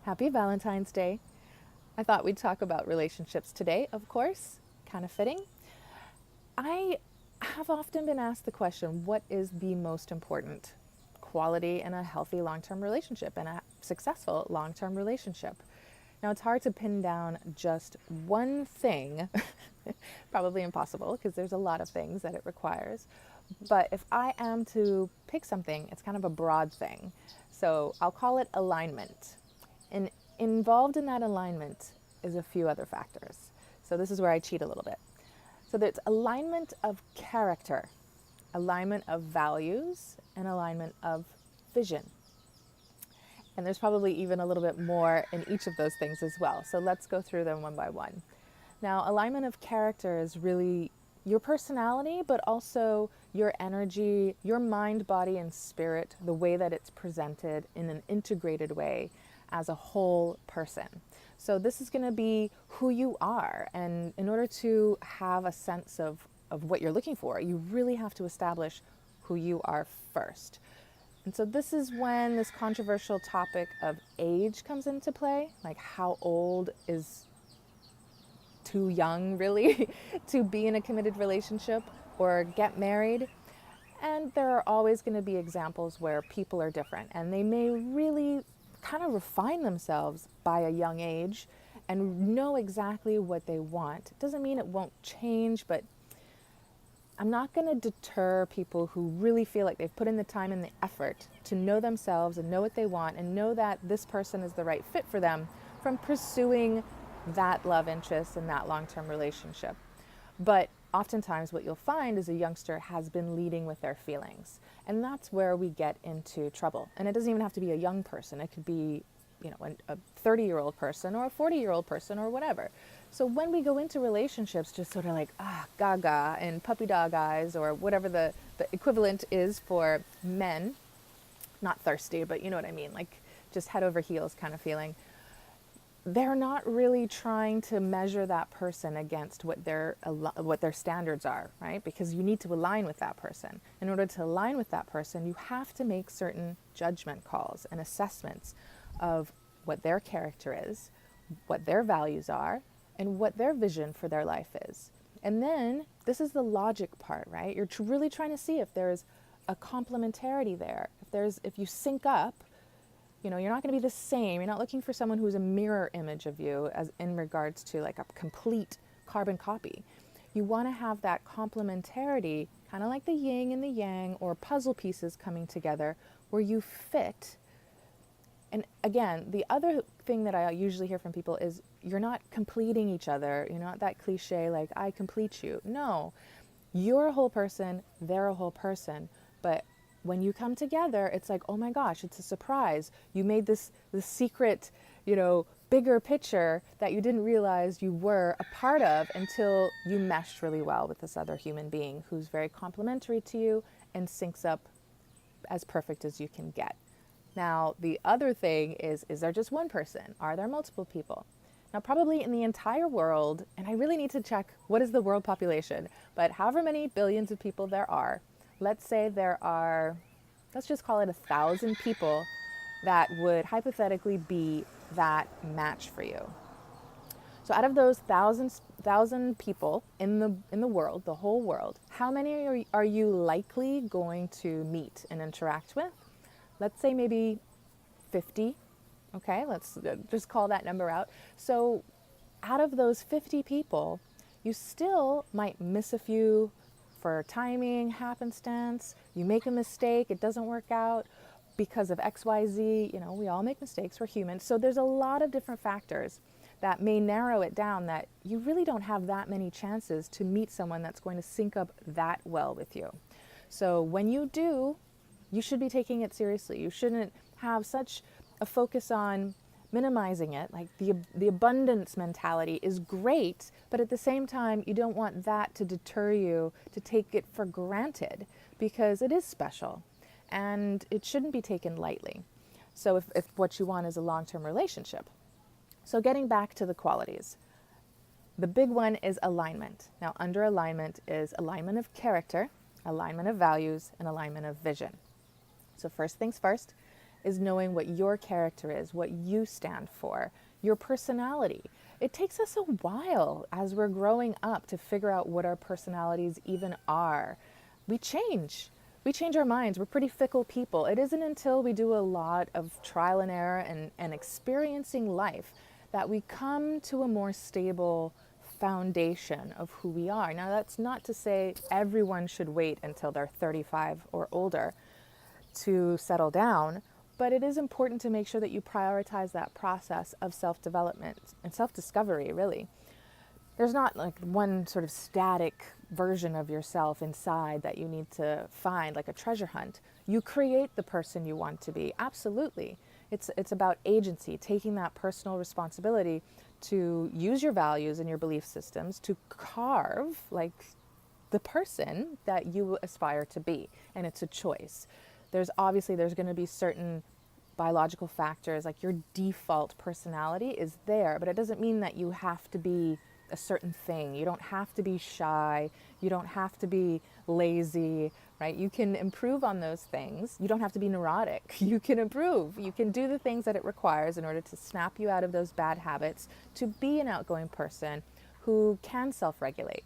Happy Valentine's Day. I thought we'd talk about relationships today, of course, kind of fitting. I have often been asked the question, what is the most important quality in a healthy long-term relationship and a successful long-term relationship? Now, it's hard to pin down just one thing, probably impossible because there's a lot of things that it requires. But if I am to pick something, it's kind of a broad thing. So I'll call it alignment. And involved in that alignment is a few other factors. So this is where I cheat a little bit. So there's alignment of character, alignment of values, and alignment of vision. And there's probably even a little bit more in each of those things as well. So let's go through them one by one. Now, alignment of character is really your personality, but also your energy, your mind, body, and spirit, the way that it's presented in an integrated way as a whole person. So this is going to be who you are. And in order to have a sense of what you're looking for, you really have to establish who you are first. And so this is when this controversial topic of age comes into play, like how old is too young really to be in a committed relationship or get married. And there are always going to be examples where people are different and they may really kind of refine themselves by a young age and know exactly what they want. It doesn't mean it won't change, but I'm not going to deter people who really feel like they've put in the time and the effort to know themselves and know what they want and know that this person is the right fit for them from pursuing that love interest and that long-term relationship. But oftentimes what you'll find is a youngster has been leading with their feelings. And that's where we get into trouble. And it doesn't even have to be a young person. It could be, a 30-year-old person or a 40-year-old person or whatever. So when we go into relationships just sort of like, gaga and puppy dog eyes or whatever the equivalent is for men, not thirsty, but you know what I mean, like just head over heels kind of feeling. They're not really trying to measure that person against what their standards are, right? Because you need to align with that person. In order to align with that person, you have to make certain judgment calls and assessments of what their character is, what their values are, and what their vision for their life is. And then this is the logic part, right? You're really trying to see if there's a complementarity there. If you sync up, you're not going to be the same. You're not looking for someone who's a mirror image of you as in regards to like a complete carbon copy. You want to have that complementarity, kind of like the yin and the yang or puzzle pieces coming together where you fit. And again, the other thing that I usually hear from people is you're not completing each other. You're not that cliche like I complete you. No, you're a whole person, they're a whole person. But when you come together, it's like, oh my gosh, it's a surprise. You made this secret, bigger picture that you didn't realize you were a part of until you meshed really well with this other human being who's very complementary to you and syncs up as perfect as you can get. Now, the other thing is there just one person? Are there multiple people? Now, probably in the entire world, and I really need to check what is the world population, but however many billions of people there are, let's say there are, let's just call it 1,000 people that would hypothetically be that match for you. So out of those thousand people in the world, the whole world, how many are you likely going to meet and interact with? Let's say maybe 50. Okay, let's just call that number out. So out of those 50 people, you still might miss a few for timing, happenstance. You make a mistake, it doesn't work out because of XYZ. We all make mistakes, we're human. So there's a lot of different factors that may narrow it down that you really don't have that many chances to meet someone that's going to sync up that well with you. So when you do, you should be taking it seriously. You shouldn't have such a focus on minimizing it. Like the abundance mentality is great, but at the same time, you don't want that to deter you to take it for granted because it is special and it shouldn't be taken lightly. So if what you want is a long-term relationship. So getting back to the qualities, the big one is alignment. Now, under alignment is alignment of character, alignment of values, and alignment of vision. So first things first, is knowing what your character is, what you stand for, your personality. It takes us a while as we're growing up to figure out what our personalities even are. We change. We change our minds. We're pretty fickle people. It isn't until we do a lot of trial and error and experiencing life that we come to a more stable foundation of who we are. Now, that's not to say everyone should wait until they're 35 or older to settle down, but it is important to make sure that you prioritize that process of self-development and self-discovery, really. There's not like one sort of static version of yourself inside that you need to find, like a treasure hunt. You create the person you want to be, absolutely. It's about agency, taking that personal responsibility to use your values and your belief systems to carve like the person that you aspire to be. And it's a choice. There's going to be certain biological factors, like your default personality is there, but it doesn't mean that you have to be a certain thing. You don't have to be shy. You don't have to be lazy, right? You can improve on those things. You don't have to be neurotic. You can improve. You can do the things that it requires in order to snap you out of those bad habits, to be an outgoing person who can self-regulate.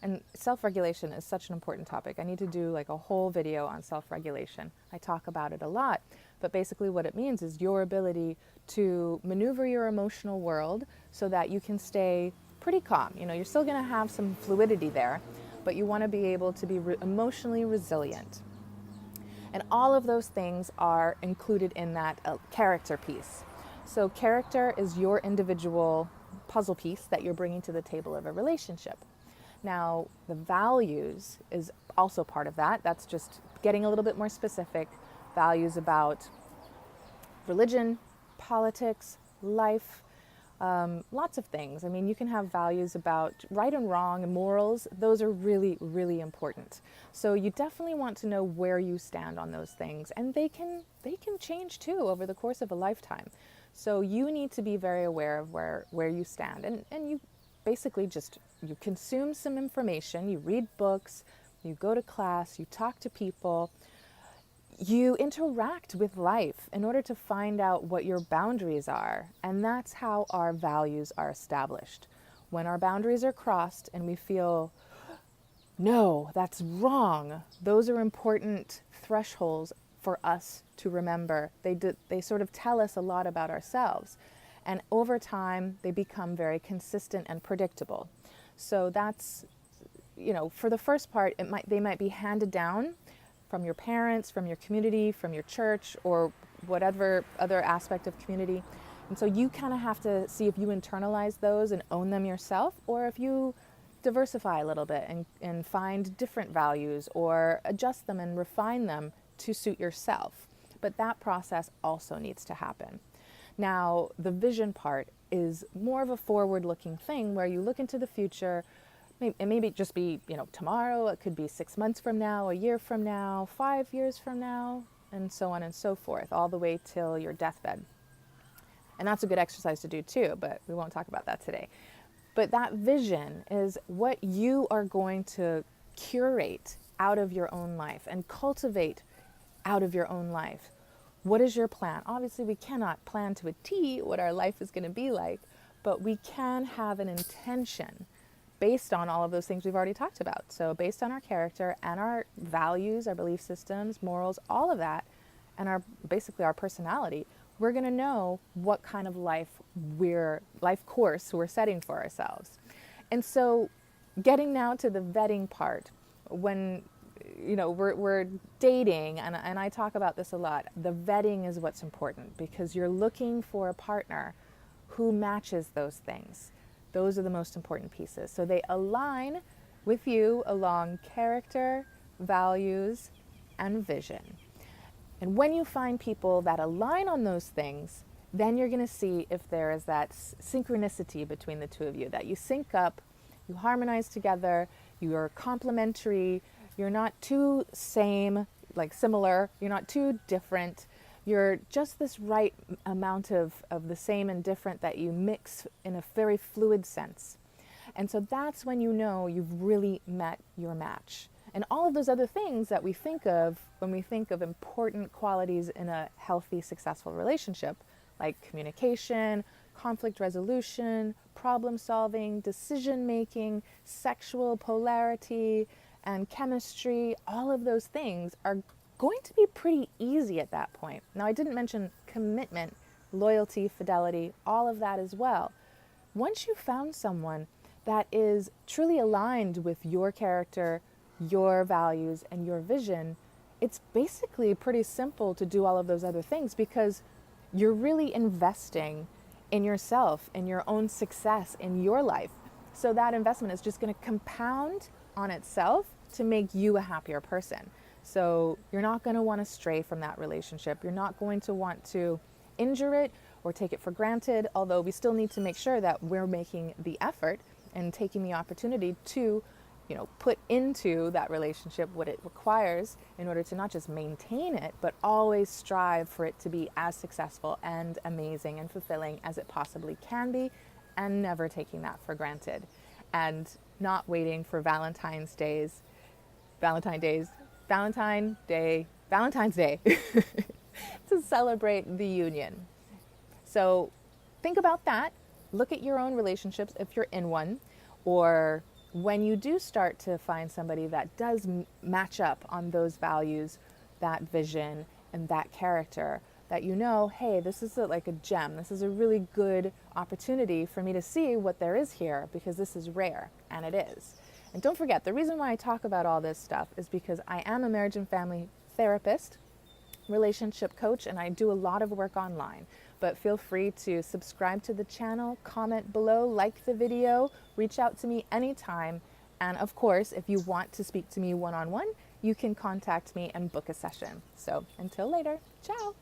And self-regulation is such an important topic. I need to do like a whole video on self-regulation. I talk about it a lot, but basically what it means is your ability to maneuver your emotional world so that you can stay pretty calm. You know, you're still going to have some fluidity there, but you want to be able to be emotionally resilient. And all of those things are included in that character piece. So character is your individual puzzle piece that you're bringing to the table of a relationship. Now, the values is also part of that. That's just getting a little bit more specific. Values about religion, politics, life, lots of things. I mean, you can have values about right and wrong and morals. Those are really, really important. So you definitely want to know where you stand on those things. And they can change too over the course of a lifetime. So you need to be very aware of where you stand. And you basically just, you consume some information, you read books, you go to class, you talk to people, you interact with life in order to find out what your boundaries are. And that's how our values are established. When our boundaries are crossed and we feel, no, that's wrong, those are important thresholds for us to remember. They sort of tell us a lot about ourselves. And over time, they become very consistent and predictable. So that's, you know, for the first part, they might be handed down from your parents, from your community, from your church, or whatever other aspect of community. And so you kind of have to see if you internalize those and own them yourself, or if you diversify a little bit and find different values or adjust them and refine them to suit yourself. But that process also needs to happen. Now, the vision part is more of a forward-looking thing where you look into the future. It maybe just be, you know, tomorrow. It could be 6 months from now, a year from now, 5 years from now, and so on and so forth, all the way till your deathbed. And that's a good exercise to do too, but we won't talk about that today. But that vision is what you are going to curate out of your own life and cultivate out of your own life. What is your plan? Obviously, we cannot plan to a T what our life is going to be like, but we can have an intention based on all of those things we've already talked about. So based on our character and our values, our belief systems, morals, all of that, and basically our personality, we're going to know what kind of life course we're setting for ourselves. And so getting now to the vetting part, when you know, we're dating, and I talk about this a lot. The vetting is what's important because you're looking for a partner who matches those things. Those are the most important pieces. So they align with you along character, values, and vision. And when you find people that align on those things, then you're going to see if there is that synchronicity between the two of you, that you sync up, you harmonize together, you are complementary. You're not too similar. You're not too different. You're just this right amount of the same and different that you mix in a very fluid sense. And so that's when you know you've really met your match. And all of those other things that we think of when we think of important qualities in a healthy, successful relationship, like communication, conflict resolution, problem solving, decision making, sexual polarity, and chemistry, all of those things are going to be pretty easy at that point. Now, I didn't mention commitment, loyalty, fidelity, all of that as well. Once you've found someone that is truly aligned with your character, your values, and your vision, it's basically pretty simple to do all of those other things because you're really investing in yourself, in your own success, in your life. So that investment is just going to compound on itself to make you a happier person. So you're not going to want to stray from that relationship. You're not going to want to injure it or take it for granted, although we still need to make sure that we're making the effort and taking the opportunity to, put into that relationship what it requires in order to not just maintain it, but always strive for it to be as successful and amazing and fulfilling as it possibly can be, and never taking that for granted. And not waiting for Valentine's Day to celebrate the union. So think about that. Look at your own relationships if you're in one, or when you do start to find somebody that does match up on those values, that vision, and that character, that hey, this is like a gem. This is a really good opportunity for me to see what there is here, because this is rare, and it is. And don't forget, the reason why I talk about all this stuff is because I am a marriage and family therapist, relationship coach, and I do a lot of work online. But feel free to subscribe to the channel, comment below, like the video, reach out to me anytime. And of course, if you want to speak to me one-on-one, you can contact me and book a session. So until later, ciao.